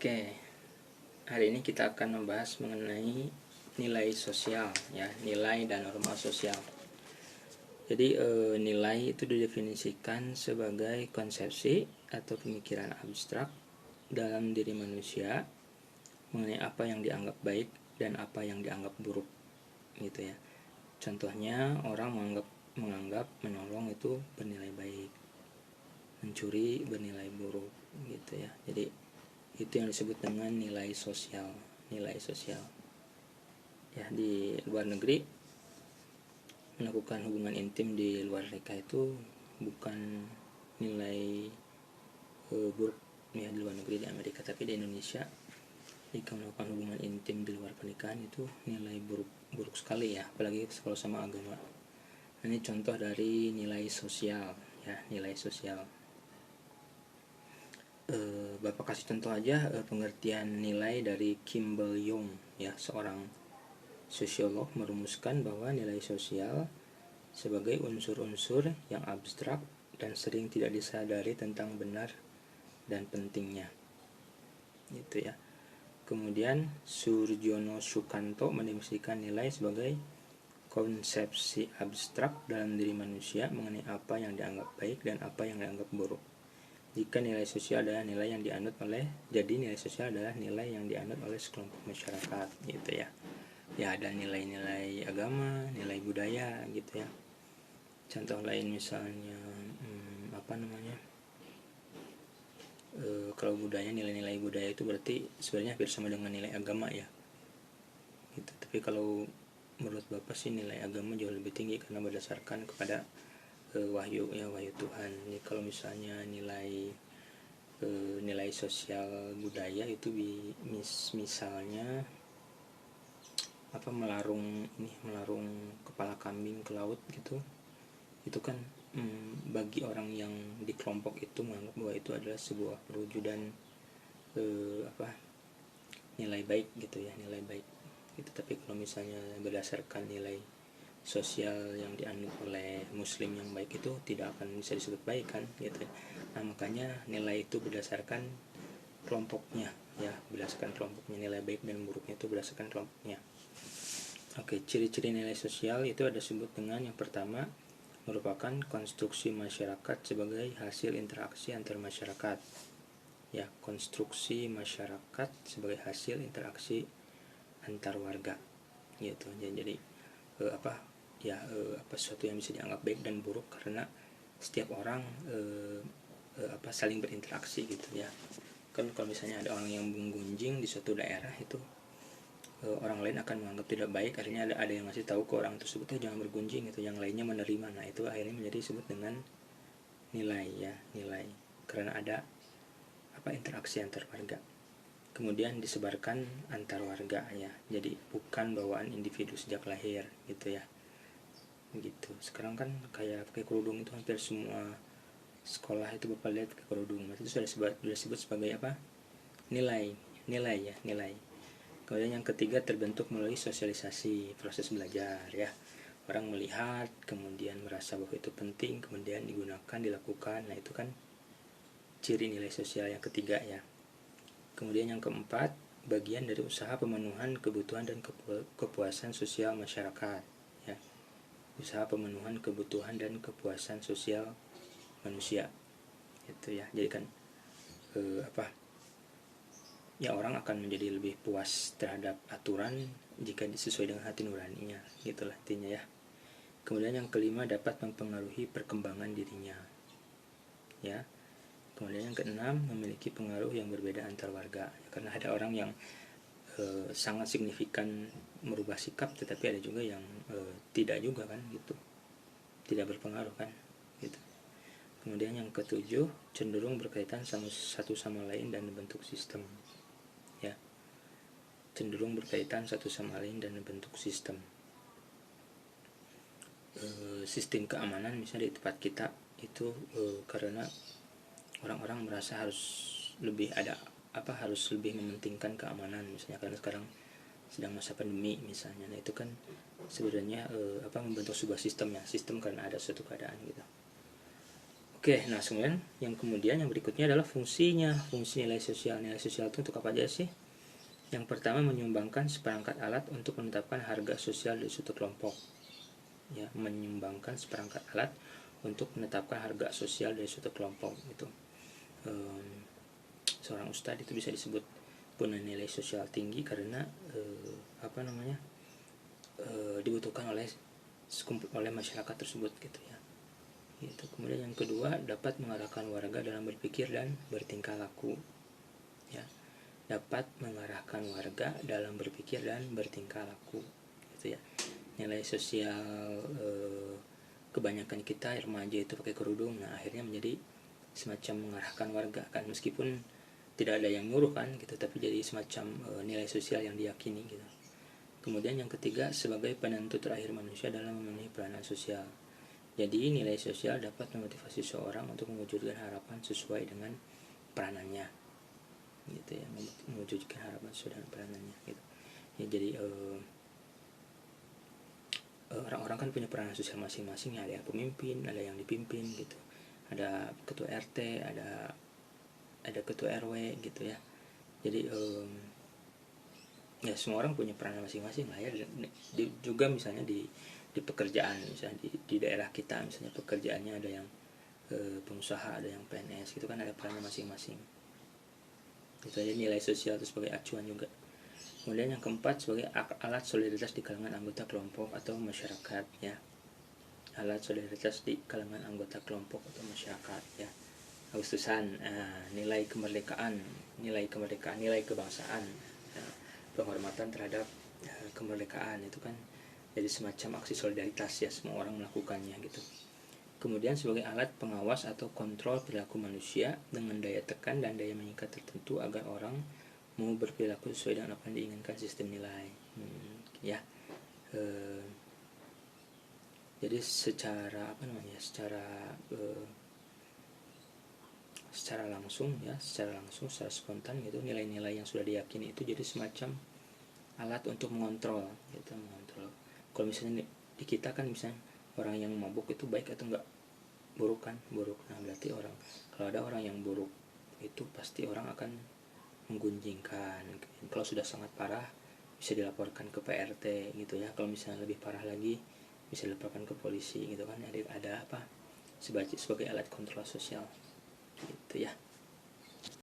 Oke, hari ini kita akan membahas mengenai nilai sosial, ya, nilai dan norma sosial. Jadi nilai itu didefinisikan sebagai konsepsi atau pemikiran abstrak dalam diri manusia mengenai apa yang dianggap baik dan apa yang dianggap buruk, gitu ya. Contohnya orang menganggap menolong itu bernilai baik, mencuri bernilai buruk, gitu ya. Jadi itu yang disebut dengan nilai sosial. Ya, di luar negeri melakukan hubungan intim di luar nikah itu bukan nilai buruk ya di luar negeri di Amerika, tapi di Indonesia jika melakukan hubungan intim di luar pernikahan itu nilai buruk sekali ya, apalagi kalau sama agama. Ini contoh dari nilai sosial ya, nilai sosial. Bapak kasih contoh aja pengertian nilai dari Kimball Young ya, seorang sosiolog merumuskan bahwa nilai sosial sebagai unsur-unsur yang abstrak dan sering tidak disadari tentang benar dan pentingnya, gitu ya. Kemudian Surjono Sukanto mendefinisikan nilai sebagai konsepsi abstrak dalam diri manusia mengenai apa yang dianggap baik dan apa yang dianggap buruk. Jika nilai sosial adalah nilai yang dianut oleh, jadi nilai sosial adalah nilai yang dianut oleh sekelompok masyarakat, gitu ya. Ya, ada nilai-nilai agama, nilai budaya, gitu ya. Contoh lain misalnya kalau budaya, nilai-nilai budaya itu berarti sebenarnya hampir sama dengan nilai agama ya, gitu. Tapi kalau menurut Bapak sih nilai agama jauh lebih tinggi karena berdasarkan kepada wahyu Tuhan. Jadi kalau misalnya nilai sosial budaya itu misalnya melarung kepala kambing ke laut gitu, itu kan bagi orang yang di kelompok itu menganggap bahwa itu adalah sebuah perwujudan nilai baik gitu ya, nilai baik gitu. Tapi kalau misalnya berdasarkan nilai sosial yang dianut oleh muslim yang baik, itu tidak akan bisa disebut baik kan, gitu. Nah, makanya nilai itu berdasarkan kelompoknya ya, berdasarkan kelompoknya, nilai baik dan buruknya itu berdasarkan kelompoknya. Oke, ciri-ciri nilai sosial itu ada sebut dengan yang pertama merupakan konstruksi masyarakat sebagai hasil interaksi antar masyarakat. Ya, konstruksi masyarakat sebagai hasil interaksi antar warga, gitu. Jadi sesuatu yang bisa dianggap baik dan buruk karena setiap orang saling berinteraksi gitu ya. Kan kalau misalnya ada orang yang menggunjing di suatu daerah, itu orang lain akan menganggap tidak baik, akhirnya ada yang ngasih tahu ke orang tersebut jangan bergunjing gitu, yang lainnya menerima. Nah, itu akhirnya menjadi disebut dengan nilai ya, nilai karena ada interaksi antar warga. Kemudian disebarkan antar warga ya, jadi bukan bawaan individu sejak lahir gitu ya, gitu. Sekarang kan kayak pakai kerudung itu hampir semua sekolah itu Bapak lihat pakai kerudung, itu sudah disebut sebagai nilai ya, nilai. Kemudian yang ketiga terbentuk melalui sosialisasi, proses belajar ya. Orang melihat, kemudian merasa bahwa itu penting, kemudian digunakan, dilakukan. Nah, itu kan ciri nilai sosial yang ketiga ya. Kemudian yang keempat, bagian dari usaha pemenuhan kebutuhan dan kepuasan sosial masyarakat ya. Usaha pemenuhan kebutuhan dan kepuasan sosial manusia, itu ya. Jadi kan orang akan menjadi lebih puas terhadap aturan jika sesuai dengan hati nuraninya, gitulah intinya ya. Kemudian yang kelima, dapat mempengaruhi perkembangan dirinya ya. Kemudian yang keenam, memiliki pengaruh yang berbeda antar warga ya, karena ada orang yang sangat signifikan merubah sikap, tetapi ada juga yang tidak juga kan, gitu, tidak berpengaruh kan, gitu. Kemudian yang ketujuh, cenderung berkaitan satu sama lain dan membentuk sistem ya, cenderung berkaitan satu sama lain dan membentuk sistem. Sistem keamanan misalnya di tempat kita itu karena orang-orang merasa harus lebih mementingkan keamanan misalnya, karena sekarang sedang masa pandemi misalnya. Nah, itu kan sebenarnya membentuk sebuah sistem ya, sistem karena ada suatu keadaan gitu. Oke, nah kemudian yang berikutnya adalah fungsinya. Fungsi nilai sosial. Nilai sosial itu untuk apa aja sih? Yang pertama, menyumbangkan seperangkat alat untuk menetapkan harga sosial di suatu kelompok. Ya, menyumbangkan seperangkat alat untuk menetapkan harga sosial dari suatu kelompok itu. Seorang ustadz itu bisa disebut punya nilai sosial tinggi karena dibutuhkan oleh masyarakat tersebut gitu ya. Gitu. Kemudian yang kedua, dapat mengarahkan warga dalam berpikir dan bertingkah laku. Ya, dapat mengarahkan warga dalam berpikir dan bertingkah laku. Gitu ya. Nilai sosial kebanyakan kita remaja itu pakai kerudung, nah akhirnya menjadi semacam mengarahkan warga kan, meskipun tidak ada yang nyuruh kan gitu, tapi jadi semacam nilai sosial yang diyakini gitu. Kemudian yang ketiga, sebagai penentu terakhir manusia dalam memenuhi peranan sosial. Jadi nilai sosial dapat memotivasi seorang untuk mewujudkan harapan sesuai dengan peranannya, gitu ya, mewujudkan harapan sesuai dengan peranannya, gitu. Ya, jadi orang-orang kan punya peranan sosial masing-masing, ya, ada yang pemimpin, ada yang dipimpin, gitu. Ada ketua RT, ada ketua RW, gitu ya. Jadi ya semua orang punya peranan masing-masing lah ya. Juga misalnya di pekerjaan, misalnya di daerah kita, misalnya pekerjaannya ada yang pengusaha, ada yang PNS, gitu kan, ada perannya masing-masing. Itu aja nilai sosial itu sebagai acuan juga. Kemudian yang keempat, sebagai alat solidaritas di kalangan anggota kelompok atau masyarakat ya. Alat solidaritas di kalangan anggota kelompok atau masyarakat ya. Agustusan, nilai kemerdekaan, nilai kebangsaan, penghormatan terhadap kemerdekaan itu kan jadi semacam aksi solidaritas ya, semua orang melakukannya gitu. Kemudian sebagai alat pengawas atau kontrol perilaku manusia dengan daya tekan dan daya mengikat tertentu agar orang mau berperilaku sesuai dengan apa yang diinginkan sistem nilai. Ya, jadi secara secara langsung, secara spontan gitu, nilai-nilai yang sudah diyakini itu jadi semacam alat untuk mengontrol gitu, mengontrol. Kalau misalnya di kita kan misalnya orang yang mabuk itu baik atau enggak, buruk kan, buruk. Nah berarti kalau ada orang yang buruk itu pasti orang akan menggunjingkan. Kalau sudah sangat parah bisa dilaporkan ke PRT gitu ya. Kalau misalnya lebih parah lagi bisa dilaporkan ke polisi gitu kan. Ada sebagai alat kontrol sosial gitu ya.